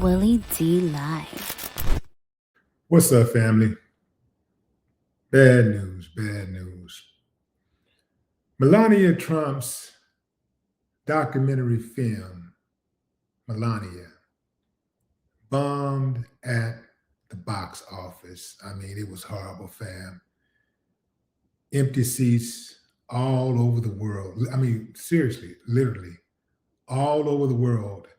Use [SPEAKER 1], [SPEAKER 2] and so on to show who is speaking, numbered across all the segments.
[SPEAKER 1] Willie D Live.
[SPEAKER 2] What's up, family? Bad news, bad news. Melania Trump's documentary film, Melania, bombed at the box office. I mean, it was horrible, fam. Empty seats all over the world. I mean, seriously, literally, all over the world,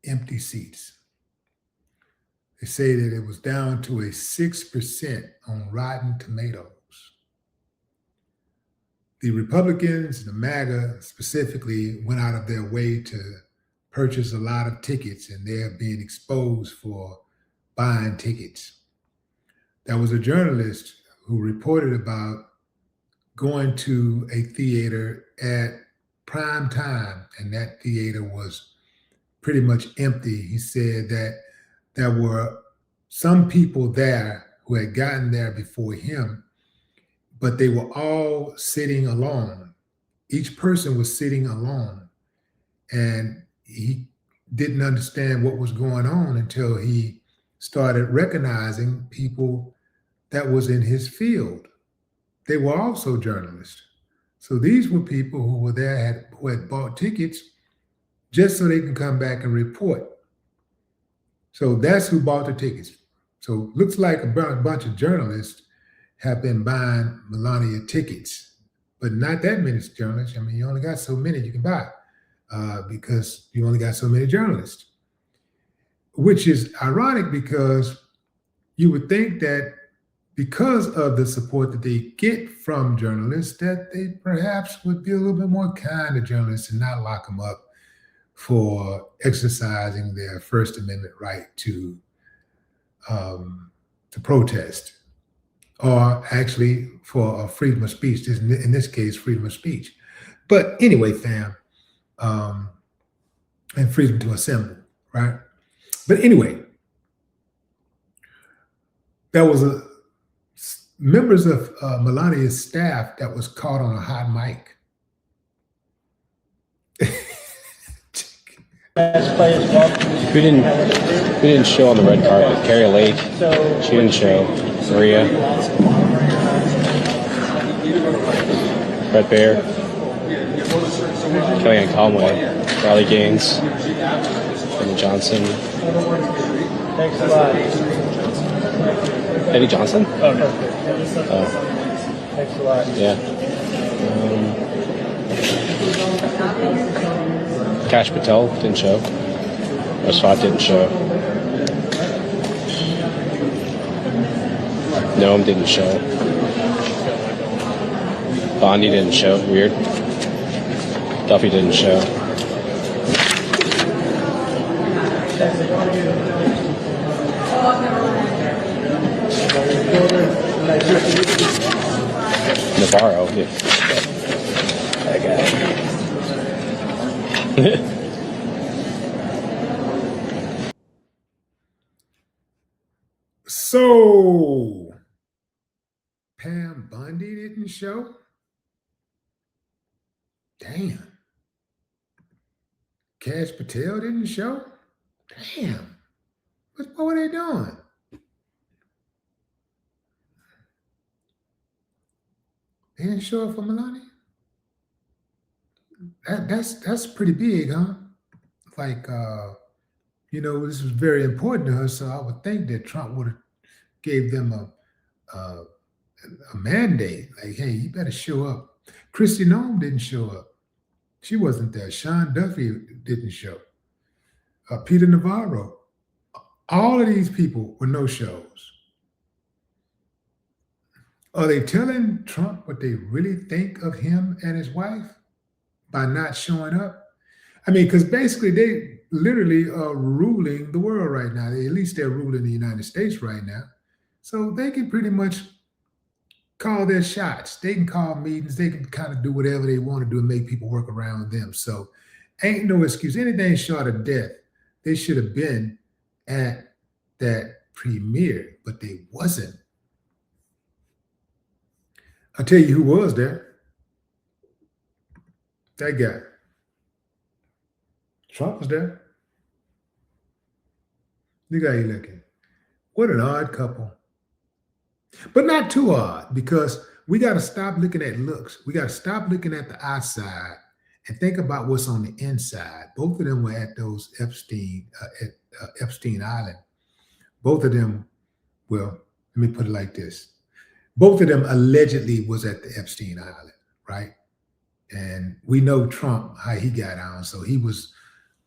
[SPEAKER 2] empty seats. They say that it was down to a 6% on Rotten Tomatoes. The Republicans, the MAGA specifically, went out of their way to purchase a lot of tickets, and they're being exposed for buying tickets. There was a journalist who reported about going to a theater at prime time, and that theater was pretty much empty. He said that there were some people there who had gotten there before him, but they were all sitting alone. Each person was sitting alone. And he didn't understand what was going on until he started recognizing people that was in his field. They were also journalists. So these were people who were there, who had bought tickets just so they can come back and report. So that's who bought the tickets. So looks like a bunch of journalists have been buying Melania tickets, but not that many journalists. I mean, you only got so many you can buy because you only got so many journalists, which is ironic because you would think that because of the support that they get from journalists, that they perhaps would be a little bit more kind to journalists and not lock them up for exercising their First Amendment right to protest, or actually for freedom of speech, in this case, freedom of speech. But anyway, fam, and freedom to assemble, right? But anyway, there was members of Melania's staff that was caught on a hot mic.
[SPEAKER 3] Who didn't show on the red carpet? Kari Lake, she didn't show. Maria, Brett Baer, Kellyanne Conway, Riley Gaines, Eddie Johnson.
[SPEAKER 4] Thanks a lot.
[SPEAKER 3] Eddie Johnson?
[SPEAKER 4] Oh. Thanks a lot.
[SPEAKER 3] Yeah. Cash Patel didn't show. Swat didn't show. Noem didn't show. Bondi didn't show. Weird. Duffy didn't show. Navarro. Yeah. That guy.
[SPEAKER 2] So Pam Bondi didn't show? Damn. Cash Patel didn't show? Damn. What were they doing? They didn't show up for Melania? That's pretty big, huh? Like, this was very important to her, so I would think that Trump would have gave them a mandate, like, hey, you better show up. Kristi Noem didn't show up. She wasn't there. Sean Duffy didn't show. Peter Navarro. All of these people were no-shows. Are they telling Trump what they really think of him and his wife by not showing up? I mean, because basically they literally are ruling the world right now. At least they're ruling the United States right now. So they can pretty much call their shots. They can call meetings. They can kind of do whatever they want to do and make people work around them. So ain't no excuse. Anything short of death, they should have been at that premiere, but they wasn't. I'll tell you who was there. That guy. Trump was there. Look how you looking. What an odd couple. But not too odd, because we got to stop looking at looks. We got to stop looking at the outside and think about what's on the inside. Both of them were at those Epstein Island. Both of them, well, let me put it like this. Both of them allegedly was at the Epstein Island, right? And we know Trump, how he got on. So he was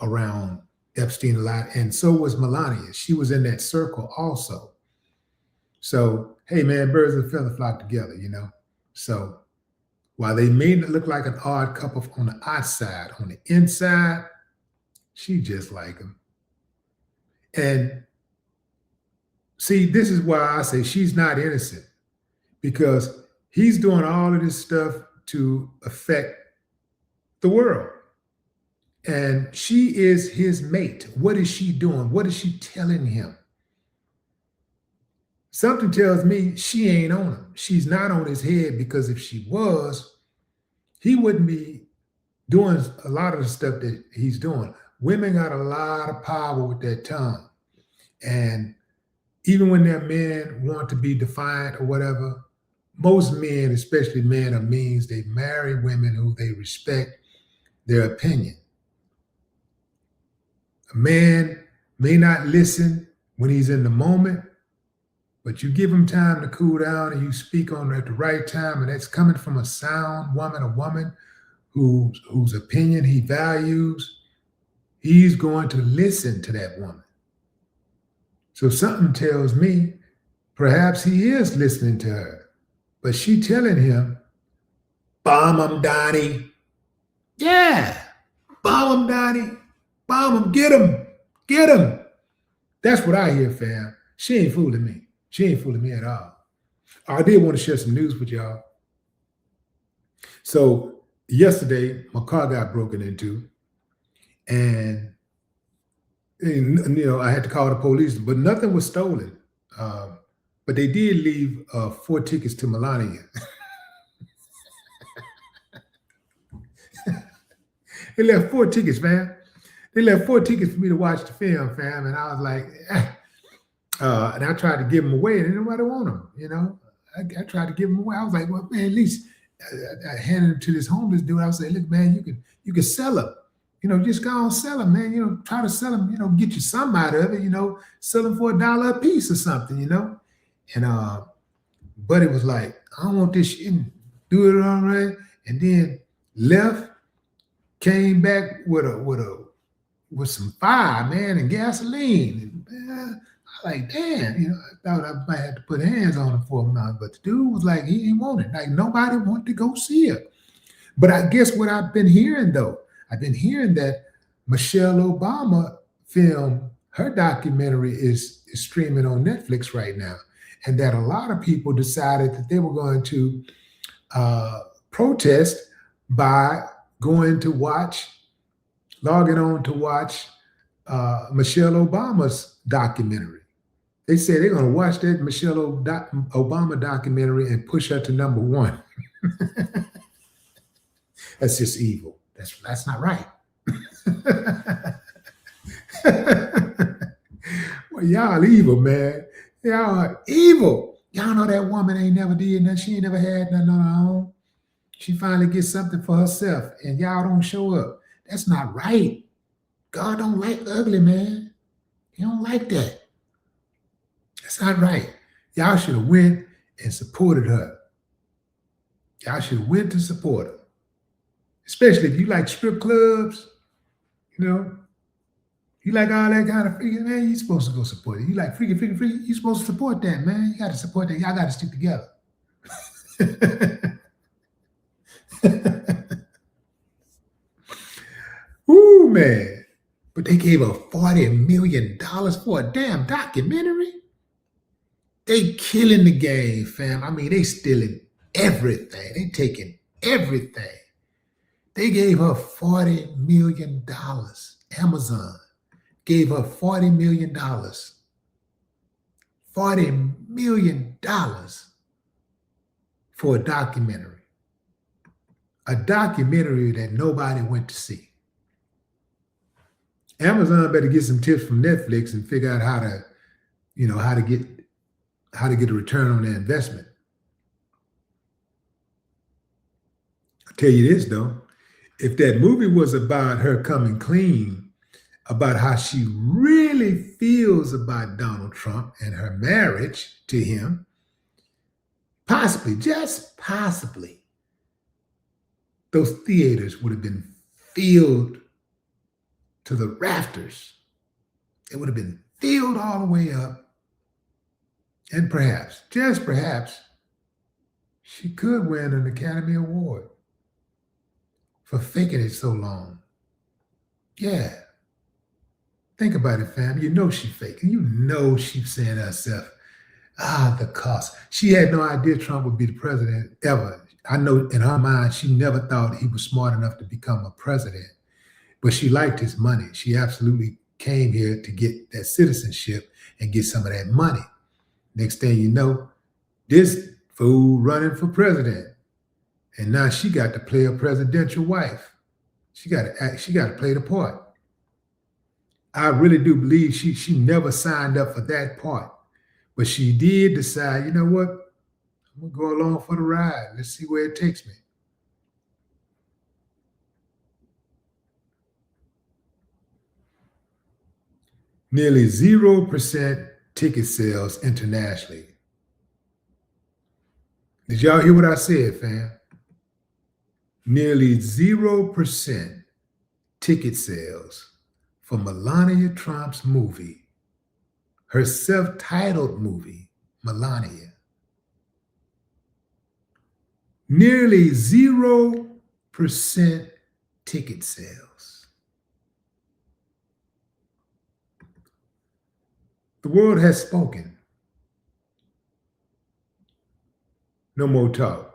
[SPEAKER 2] around Epstein a lot. And so was Melania. She was in that circle also. So, hey, man, birds of a feather flock together, you know? So while they may look like an odd couple on the outside, on the inside, she just like him. And see, this is why I say she's not innocent, because he's doing all of this stuff to affect the world. And she is his mate. What is she doing? What is she telling him? Something tells me she ain't on him. She's not on his head, because if she was, he wouldn't be doing a lot of the stuff that he's doing. Women got a lot of power with their tongue. And even when their men want to be defiant or whatever, most men, especially men of means, they marry women who they respect their opinion. A man may not listen when he's in the moment, but you give him time to cool down and you speak on it at the right time, and that's coming from a sound woman, a woman whose opinion he values, he's going to listen to that woman. So something tells me perhaps he is listening to her, but she telling him, bomb him, Donnie. Yeah, bomb him, Donnie. Bomb him, get him, get him. That's what I hear, fam. She ain't fooling me. She ain't fooling me at all. I did want to share some news with y'all. So yesterday, my car got broken into, and you know, I had to call the police, but nothing was stolen. But they did leave 4 tickets to Melania. They left 4 tickets, fam. They left 4 tickets for me to watch the film, fam. And I was like, and I tried to give them away, and nobody want them, you know. I tried to give them away. I was like, well, man, at least I handed them to this homeless dude. I was like, look, man, you can sell them. You know, just go and sell them, man. You know, try to sell them, you know, get you some out of it, you know, sell them for $1 a piece or something, you know. And Buddy was like, I don't want this shit, do it all right. And then left, came back with some fire, man, and gasoline. And man, I like, damn, you know, I thought I might have to put hands on him for a minute, but the dude was like, he didn't want it. Like, nobody wanted to go see it. But I guess what I've been hearing, though, I've been hearing that Michelle Obama film, her documentary is streaming on Netflix right now, and that a lot of people decided that they were going to protest by going to logging on to watch Michelle Obama's documentary. They say they're going to watch that Michelle Obama documentary and push her to #1. That's just evil. That's not right. Well, y'all evil, man. Y'all are evil. Y'all know that woman ain't never did nothing. She ain't never had nothing on her own. She finally gets something for herself, and y'all don't show up. That's not right. God don't like ugly, man. He don't like that. That's not right. Y'all should have went and supported her. Y'all should have went to support her. Especially if you like strip clubs, you know, you like all that kind of freaking, man, you're supposed to go support it. You like freaking, you're supposed to support that, man. You got to support that. Y'all got to stick together. Ooh, man. But they gave her $40 million for a damn documentary. They killing the game, fam. I mean, they stealing everything. They taking everything. They gave her $40 million. Amazon gave her $40 million. $40 million for a documentary. A documentary that nobody went to see. Amazon better get some tips from Netflix and figure out how to, how to get a return on their investment. I'll tell you this though, if that movie was about her coming clean about how she really feels about Donald Trump and her marriage to him, possibly, just possibly, those theaters would have been filled to the rafters. It would have been filled all the way up. And perhaps, just perhaps, she could win an Academy Award for faking it so long. Yeah. Think about it, fam. You know she faking. You know she's saying to herself, the cost. She had no idea Trump would be the president ever. I know in her mind, she never thought he was smart enough to become a president, but she liked his money. She absolutely came here to get that citizenship and get some of that money. Next thing you know, this fool running for president. And now she got to play a presidential wife. She got to play the part. I really do believe she never signed up for that part. But she did decide, you know what? I'm going to go along for the ride. Let's see where it takes me. Nearly 0% ticket sales internationally. Did y'all hear what I said, fam? Nearly 0% ticket sales for Melania Trump's movie, her self-titled movie, Melania. Nearly 0% ticket sales. The world has spoken. No more talk.